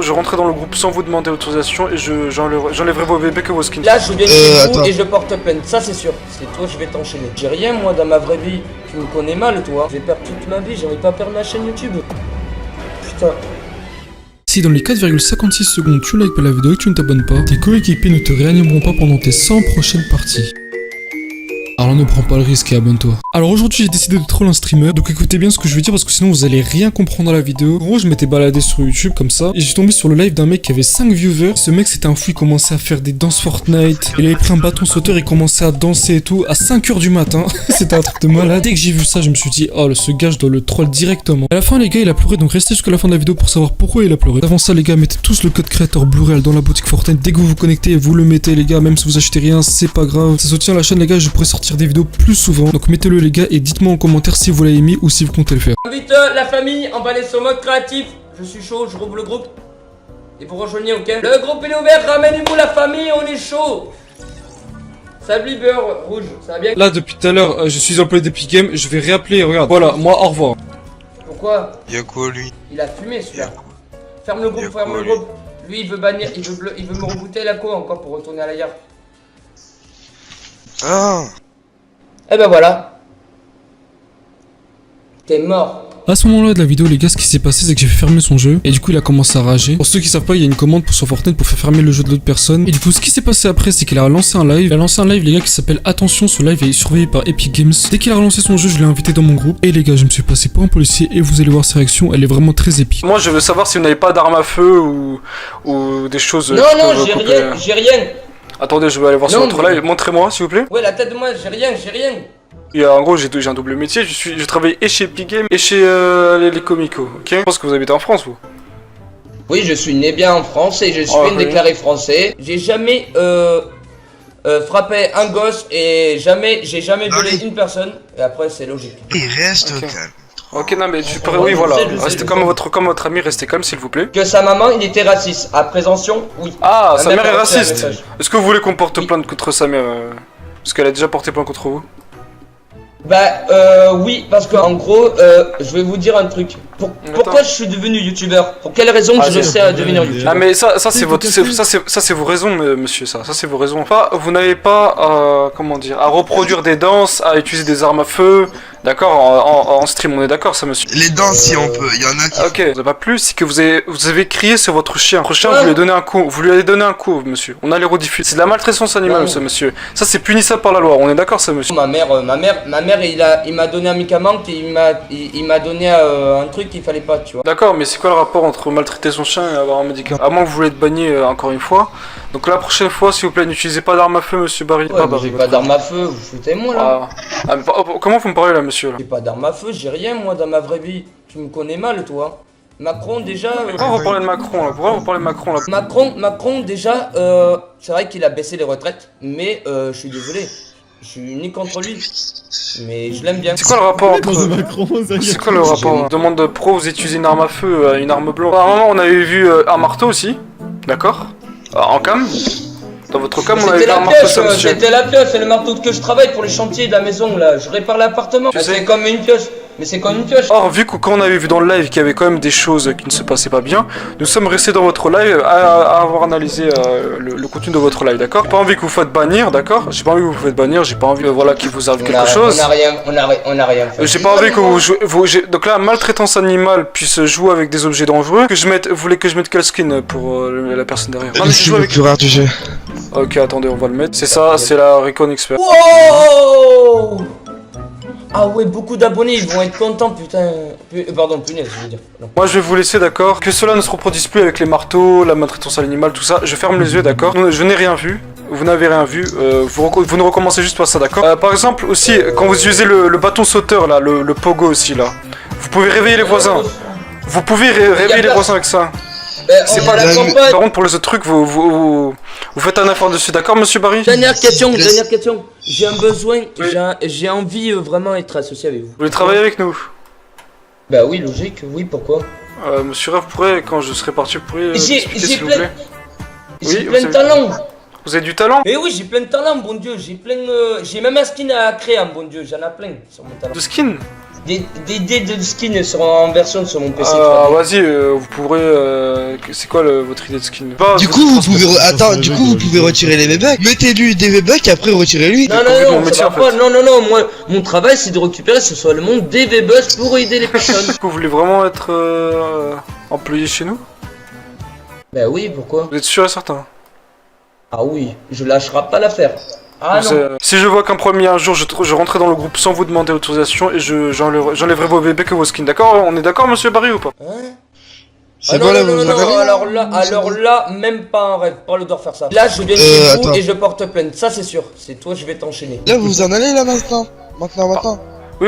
Je rentrais dans le groupe sans vous demander autorisation et j'enlèverai vos bébés que vos skins. Là, je viens chez vous et je porte plainte, ça c'est sûr. C'est toi, je vais t'enchaîner. J'ai rien, moi, dans ma vraie vie. Tu me connais mal, toi. Je vais perdre toute ma vie, j'ai envie de pas perdre ma chaîne YouTube. Putain. Si dans les 4,56 secondes tu likes pas la vidéo et que tu ne t'abonnes pas, tes coéquipiers ne te réanimeront pas pendant tes 100 prochaines parties. Alors ne prends pas le risque et abonne-toi. Alors aujourd'hui j'ai décidé de troll un streamer, donc écoutez bien ce que je vais dire parce que sinon vous allez rien comprendre dans la vidéo. En gros je m'étais baladé sur YouTube comme ça, et j'ai tombé sur le live d'un mec qui avait 5 viewers. Ce mec c'était un fou, il commençait à faire des danses Fortnite, il avait pris un bâton sauteur et commençait à danser et tout à 5h du matin. C'était un truc de malade. Dès que j'ai vu ça je me suis dit, oh ce gars je dois le troll directement. À la fin les gars il a pleuré, donc restez jusqu'à la fin de la vidéo pour savoir pourquoi il a pleuré. Avant ça les gars, mettez tous le code créateur Blu-ray dans la boutique Fortnite. Dès que vous vous connectez vous le mettez les gars, même si vous achetez rien c'est pas grave. Ça soutient la chaîne les gars, je pourrais sortir des vidéos plus souvent. Donc mettez-le les gars et dites-moi en commentaire si vous l'avez mis ou si vous comptez le faire. Invite la famille, emballez sur mode créatif. Je suis chaud, je rouvre le groupe. Et vous rejoignez, ok? Le groupe il est ouvert, ramenez-vous la famille, on est chaud. Salut beurre rouge, ça va bien? Là depuis tout à l'heure je suis employé d'Epic Games, je vais réappeler, regarde. Voilà, moi au revoir. Pourquoi? Y'a quoi lui? Il a fumé celui-là. Ferme le groupe, ferme le groupe. Lui il veut bannir, il veut me rebooter la co encore pour retourner à la gare. Ah! Et ben voilà. T'es mort. À ce moment-là de la vidéo, les gars, ce qui s'est passé, c'est que j'ai fait fermer son jeu. Et du coup, il a commencé à rager. Pour ceux qui savent pas, il y a une commande sur Fortnite pour faire fermer le jeu de l'autre personne. Et du coup, ce qui s'est passé après, c'est qu'il a lancé un live. Il a lancé un live, les gars, qui s'appelle Attention. Ce live est surveillé par Epic Games. Dès qu'il a relancé son jeu, je l'ai invité dans mon groupe. Et les gars, je me suis passé pour un policier. Et vous allez voir sa réaction, elle est vraiment très épique. Moi je veux savoir si vous n'avez pas d'armes à feu ou des choses... Non, non, j'ai rien, j'ai rien. Attendez, je vais aller voir sur votre live. Montrez-moi s'il vous plaît. Ouais, la tête de moi, j'ai rien, j'ai rien. Et en gros, j'ai un double métier. Je travaille et chez Epic Games et chez les Comico. Ok. Je pense que vous habitez en France, vous. Oui, je suis né bien en France et je suis bien déclaré français. J'ai jamais frappé un gosse et j'ai jamais violé une personne. Et après, c'est logique. Et reste calme. Ok, non mais tu pourrais, oui voilà. Restez comme votre ami, restez calme s'il vous plaît. Que sa maman, il était raciste. À présomption, oui. Ah, sa mère est raciste. Est-ce que vous voulez qu'on porte plainte contre sa mère parce qu'elle a déjà porté plainte contre vous? Bah oui, parce que en gros, je vais vous dire un truc. Pourquoi je suis devenu youtubeur? Pour quelle raison que je réussis à devenir youtubeur? Ah mais ça c'est votre, ça c'est vos raisons monsieur, ça c'est vos raisons. Vous n'avez pas comment dire, à reproduire des danses, à utiliser des armes à feu, d'accord, en stream, on est d'accord ça monsieur? Les danses si on peut, il y en a qui... Ok, ça va pas plus, c'est que vous avez crié sur votre chien. Votre chien, vous lui avez donné un coup, monsieur. On a les rediffuser. C'est de la maltraitance animale ça monsieur. Ça c'est punissable par la loi, on est d'accord ça monsieur? Ma mère il m'a donné un médicament et il m'a donné un truc qu'il fallait pas, tu vois. D'accord, mais c'est quoi le rapport entre maltraiter son chien et avoir un médicament? À moins que vous voulez être banni encore une fois. Donc la prochaine fois, s'il vous plaît, n'utilisez pas d'armes à feu, monsieur Barry. Ouais, j'ai pas d'armes à feu, vous foutez-moi là. Comment vous me parlez là, monsieur là? J'ai pas d'armes à feu, j'ai rien moi dans ma vraie vie. Tu me connais mal, toi. Macron déjà. Pourquoi vous parlez de Macron là? Pourquoi vous parlez de Macron là? Macron déjà, c'est vrai qu'il a baissé les retraites, mais je suis désolé. Je suis ni contre lui, mais je l'aime bien. C'est quoi le rapport entre... C'est quoi le rapport? Demande de pro, vous utilisez une arme à feu, une arme blanche. À un moment, on avait vu un marteau aussi, d'accord? En cam. Dans votre cam, on avait vu un marteau ça, monsieur. C'était la pioche, c'est le marteau que je travaille pour les chantiers de la maison, là. Je répare l'appartement. C'est comme une pioche. Mais c'est comme une pioche. Or, vu que quand on avait vu dans le live qu'il y avait quand même des choses qui ne se passaient pas bien, nous sommes restés dans votre live à avoir analysé le contenu de votre live, d'accord? J'ai pas envie que vous faites bannir, d'accord? J'ai pas envie que vous faites bannir, j'ai pas envie voilà, qu'il vous arrive quelque chose. On a rien fait. J'ai pas envie que vous jouez... Donc là, maltraitance animale puisse jouer avec des objets dangereux. Vous voulez que je mette quel skin pour la personne derrière? Non, mais je joue avec le plus rare du jeu. Ok, attendez, on va le mettre. C'est ça, c'est la Recon Expert. Wow! Ah ouais, beaucoup d'abonnés, ils vont être contents, putain. Pardon, punaise, je veux dire. Non. Moi, je vais vous laisser, d'accord? Que cela ne se reproduise plus avec les marteaux, la maltraitance à l'animal, tout ça. Je ferme les yeux, d'accord? Je n'ai rien vu. Vous n'avez rien vu. Vous ne recommencez juste pas ça, d'accord? Par exemple, aussi, quand vous utilisez le bâton sauteur, là, le pogo aussi, là. Vous pouvez réveiller les voisins. Vous pouvez réveiller les voisins avec ça. C'est pas la campagne. Par contre, pour les autres trucs, vous faites un effort dessus, d'accord, monsieur Barry? Dernière question. J'ai un besoin, j'ai envie vraiment d'être associé avec vous. Vous voulez travailler avec nous? Bah oui, logique, oui, pourquoi? Monsieur Rave, quand je serai parti, vous pourriez expliquer s'il vous plaît? J'ai plein de talent. Vous avez du talent? Mais oui, j'ai plein de talent, bon Dieu, j'ai même un skin à créer, bon Dieu, j'en ai plein sur mon talent. De skin? Des idées de skin seront en version sur mon PC. Vas-y, vous pourrez. C'est quoi votre idée de skin? Du coup, vous pouvez. Attends, du coup, vous pouvez retirer les V-Bucks. Mettez-lui des V-Bucks et après retirez-lui. Non, moi, mon travail c'est de récupérer ce soit le monde des V-Bucks pour aider les personnes. Du coup, vous voulez vraiment être employé chez nous? Bah oui, pourquoi? Vous êtes sûr et certain? Ah oui, je lâcherai pas l'affaire. Ah non. Si je vois qu'un premier jour je rentrerai dans le groupe sans vous demander autorisation et j'enlèverai vos bébés que vos skins, d'accord? On est d'accord, monsieur Barry, ou pas? Hein? C'est bon là, vous alors là, même pas un rêve, pas le droit de faire ça. Là, je viens chez vous et je porte plainte, ça c'est sûr. C'est toi, je vais t'enchaîner. Là, vous en allez là maintenant? Maintenant. Oui,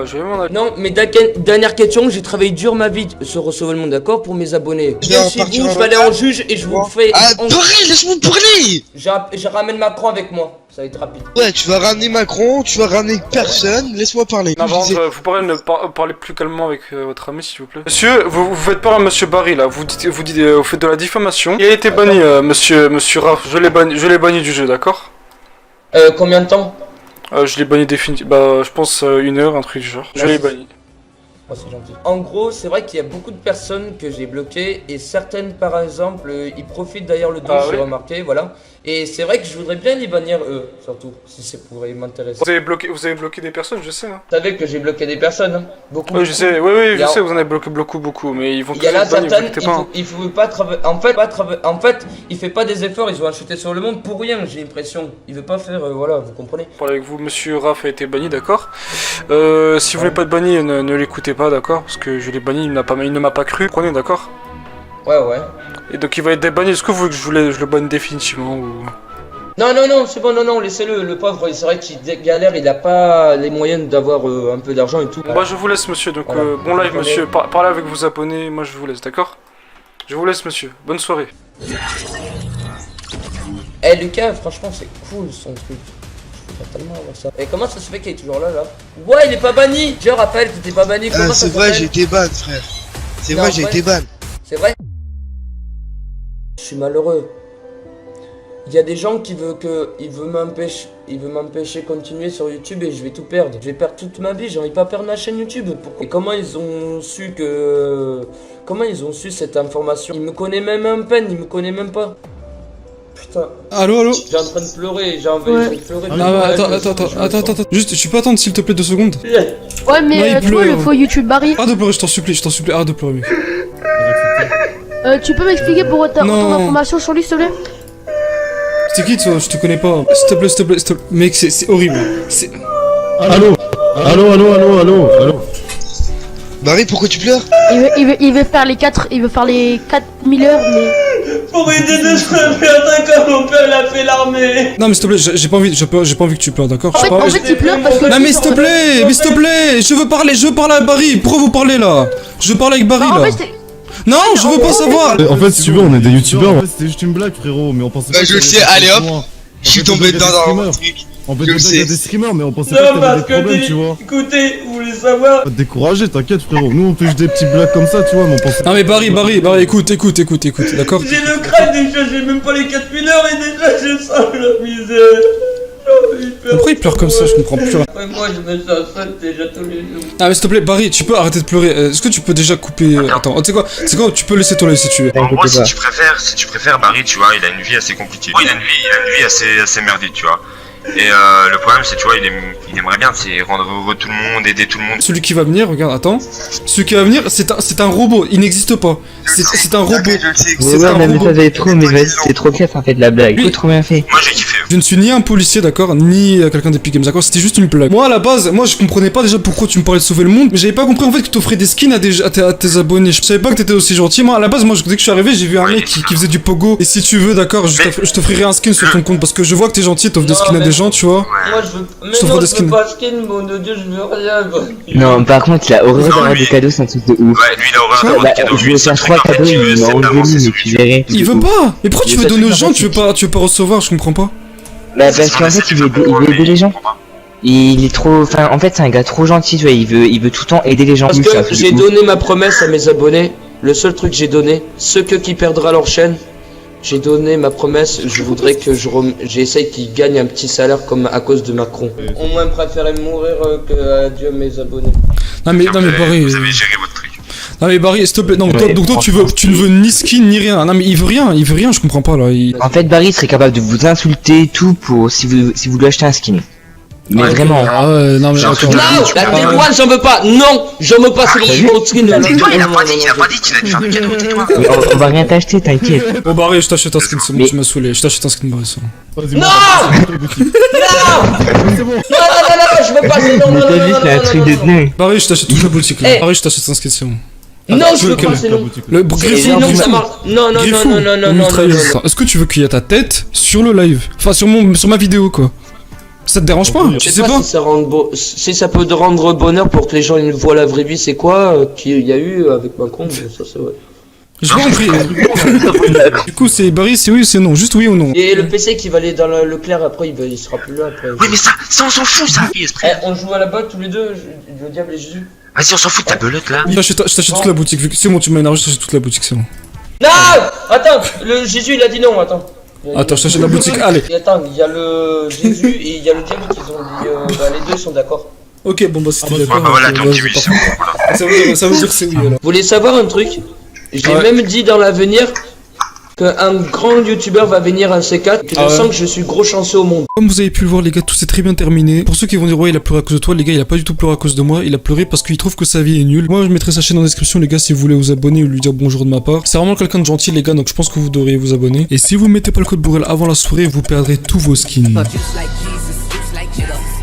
je vais m'en aller. Non, mais dernière question, j'ai travaillé dur ma vie sur Recevoir le Monde, d'accord, pour mes abonnés. Je viens chez vous, je vais aller en juge et je vous fais... Ah, Barry, laisse-moi parler! Je ramène Macron avec moi, ça va être rapide. Ouais, tu vas ramener Macron, tu vas ramener personne, laisse-moi parler. Avant, vous pourrez parler plus calmement avec votre ami, s'il vous plaît. Monsieur, vous faites peur à monsieur Barry, là. Vous faites de la diffamation. Il a été banni, monsieur Raph. Je l'ai banni du jeu, d'accord? Combien de temps? Je l'ai banni définitivement. Je pense 1 heure, un truc du genre. Je l'ai banni. Oh, c'est gentil. En gros, c'est vrai qu'il y a beaucoup de personnes que j'ai bloquées et certaines, par exemple, ils profitent d'ailleurs le dos, j'ai remarqué, voilà. Et c'est vrai que je voudrais bien les bannir eux, surtout, si ça pourrait m'intéresser. Vous avez bloqué des personnes, je sais. Hein. Vous savez que j'ai bloqué des personnes, hein. Beaucoup. Oui, je sais. Oui, je sais. Vous en avez bloqué beaucoup, mais ils vont. Il y a là certaines, il faut pas travailler. En fait, il fait pas des efforts. Ils ont acheté sur le monde pour rien. J'ai l'impression. Il veut pas faire, voilà, vous comprenez. Parler avec vous, monsieur Raph a été banni, d'accord. Si vous voulez pas être banni, ne l'écoutez pas, d'accord, parce que je l'ai banni, il ne m'a pas cru. Prenez, d'accord. Ouais. Et donc il va être débanni. Est-ce que vous voulez que je le banne définitivement ou... Non, c'est bon, non, laissez-le, le pauvre, c'est vrai qu'il galère, il a pas les moyens d'avoir un peu d'argent et tout. Bon, bah je vous laisse, monsieur, donc bon live, monsieur, parlez avec vos abonnés, moi je vous laisse, d'accord? Je vous laisse, monsieur, bonne soirée. Eh Lucas, franchement c'est cool son truc. Je peux tellement avoir ça. Et comment ça se fait qu'il est toujours là? Ouais, il est pas banni. Je rappelle que t'es pas banni. Ah, c'est vrai, j'ai été ban, frère. C'est vrai, j'ai été ban. C'est vrai. Je suis malheureux. Il y a des gens qui veulent m'empêcher de continuer sur YouTube et je vais tout perdre. Je vais perdre toute ma vie, j'arrive pas à perdre ma chaîne YouTube. Pourquoi? Et comment ils ont su cette information? Ils me connaissent même un peine, ils me connaissent même pas. Putain. Allô? J'ai en train de pleurer, j'ai envie de pleurer. Attends. Juste, tu peux attendre s'il te plaît 2 secondes? Ouais, mais toi, le faux YouTube Barry. Arrête de pleurer, je t'en supplie, arrête de pleurer, mec. Tu peux m'expliquer pour ton information sur lui, s'il te plaît? C'est qui toi? Je te connais pas. S'il te plaît. Mec, c'est horrible. Allô. Barry, pourquoi tu pleures? Il veut faire les 4000 heures, mais... Pour aider de se faire comme mon père l'a fait l'armée. Non mais s'il te plaît, j'ai pas envie que tu pleures, d'accord? En fait, il pleure parce que... Non mais s'il te plaît, je veux parler à Barry. Pourquoi vous parlez là? Je veux parler avec Barry là. Non, je veux pas savoir. En fait, si tu veux, on est des youtubeurs. En fait, c'était juste une blague, frérot, mais on pensait pas. Je le sais, allez hop. Je suis tombé dedans dans le truc. On fait des blagues à des streamers, mais on pensait pas qu'il y avait des problèmes, tu vois. Écoutez, vous voulez savoir? Pas te décourager, t'inquiète, frérot. Nous, on fait juste des petits blagues comme ça, tu vois, mais on pensait. Non mais Barry, écoute, d'accord? J'ai le crâne déjà, j'ai même pas les 4000 heures et déjà je sens la misère. Pourquoi il pleure comme ça? Je comprends plus rien. Ouais, moi je me sens seul déjà tous les jours. Ah mais s'il te plaît Barry, tu peux arrêter de pleurer. Est-ce que tu peux déjà couper... Attends, tu sais quoi? Tu peux laisser tourner si tu veux. En gros, si tu préfères Barry, tu vois, il a une vie assez compliquée. Il a une vie assez merdique, tu vois. Et le problème, c'est, tu vois, il aimerait bien, c'est rendre heureux tout le monde, aider tout le monde. Celui qui va venir, regarde, attends. Celui qui va venir, c'est un robot, il n'existe pas. C'est un robot. Ouais, mais ça va être trop, mais vas-y, c'est trop classe en fait la blague. Oui. Trop bien fait. Moi, j'ai kiffé. Je ne suis ni un policier, d'accord, ni quelqu'un d'Epic Games, d'accord, c'était juste une blague. Moi, à la base, je comprenais pas déjà pourquoi tu me parlais de sauver le monde, mais j'avais pas compris en fait que t'offrais des skins à tes abonnés. Je savais pas que t'étais aussi gentil. Moi, à la base, dès que je suis arrivé, j'ai vu un mec qui faisait du pogo. Et si tu veux, d'accord, je t'offrirai un skin sur ton compte parce que je vois que t'es gentil, t'offres des skins à des gens, tu vois. Moi, je veux pas skin, mon dieu, je veux rien. Non, par contre, il a horreur d'avoir des cadeaux, c'est un truc de ouf. Ouais, lui, il a horreur d'avoir des cadeaux. Je vais faire 3 cadeaux, il m'a enlevé, mais tu verrais. Il veut pas. Mais pourquoi tu veux donner aux gens, tu veux pas recevoir, je comprends pas. Bah parce qu'en fait il veut aider les gens. Il est trop, enfin en fait c'est un gars trop gentil, tu vois, il veut tout le temps aider les gens. Parce que j'ai donné ma promesse à mes abonnés, le seul truc que j'ai donné, ceux qui perdra leur chaîne, j'ai donné ma promesse, je voudrais que j'essaye qu'ils gagnent un petit salaire comme à cause de Macron. Au moins préférer mourir que adieu mes abonnés. Non mais Barry. Vous avez géré votre truc. Non mais Barry, s'il te plaît. Non, Ouais, donc toi tu ne veux ni skin ni rien. Non mais il veut rien, je comprends pas là. En fait, Barry serait capable de vous insulter et tout pour si vous lui achetez un skin. Mais vraiment. Ah ouais, non mais Genre, attends. Non, la T1 j'en veux pas. Non, j'en veux pas. C'est Arrête. mon skin. Tais-toi, il a pas dit qu'il allait te faire du cadeau, tais-toi. Mais on va rien t'acheter, t'inquiète. Bon Barry, je t'achète un skin, c'est bon, Mais- tu m'as saoulé. Je t'achète un skin Barry, ça. Vas-y, Non. c'est bon. Non, je veux pas. C'est non, Mais non, t'as vu, non, c'est un non, truc non, de non, dingue. Barry, je t'achète toute la boutique là. Eh. Barry, je t'achète un skin, c'est bon. non, je veux quel- pas. C'est non. Le C'est Griffou, non, ça marche. Non, non, Griffou, non, non, non, ou non, mitrailleuse. non, non. Est-ce que tu veux qu'il y ait ta tête sur le live? Enfin, sur ma vidéo, quoi. Ça te dérange pas? Je Tu sais sais pas? si ça si ça peut te rendre bonheur pour que les gens ils voient la vraie vie, c'est quoi qu'il y a eu avec Macron, ça c'est vrai. J'ai pas compris. Du coup, c'est Barry, c'est oui ou c'est non? Juste oui ou non? Et le PC qui va aller dans le clair après, il sera plus là après. Oui, mais ça on s'en fout, ça. Eh, on joue à la balle tous les deux, le diable et Jésus. Vas-y, on s'en fout de ta belote là. Je t'achète toute la boutique. Vu que c'est bon, tu m'as énervé, je t'achète toute la boutique, c'est bon. Non, attends, le Jésus il a dit non, attends. Attends, je t'achète la boutique, allez. Et attends, il y a le Jésus et il y a le diable qui ont dit, les deux sont d'accord. Ok, bon bah c'était Ouais, d'accord. bah voilà, ton vas-y, petit oui, c'est parfait. bon, voilà. Ça veut dire que c'est oui alors. Vous voulez savoir un truc? J'ai Ouais. même dit dans l'avenir qu'un grand youtubeur va venir un C4, que Ah je ouais. sens que je suis gros chanceux au monde. Comme vous avez pu le voir les gars, tout s'est très bien terminé. Pour ceux qui vont dire ouais il a pleuré à cause de toi, les gars il a pas du tout pleuré à cause de moi, il a pleuré parce qu'il trouve que sa vie est nulle. Moi je mettrai sa chaîne en description les gars si vous voulez vous abonner ou lui dire bonjour de ma part. C'est vraiment quelqu'un de gentil les gars donc je pense que vous devriez vous abonner. Et si vous mettez pas le code Bourrel avant la soirée vous perdrez tous vos skins. Just like Jesus, just like Jesus.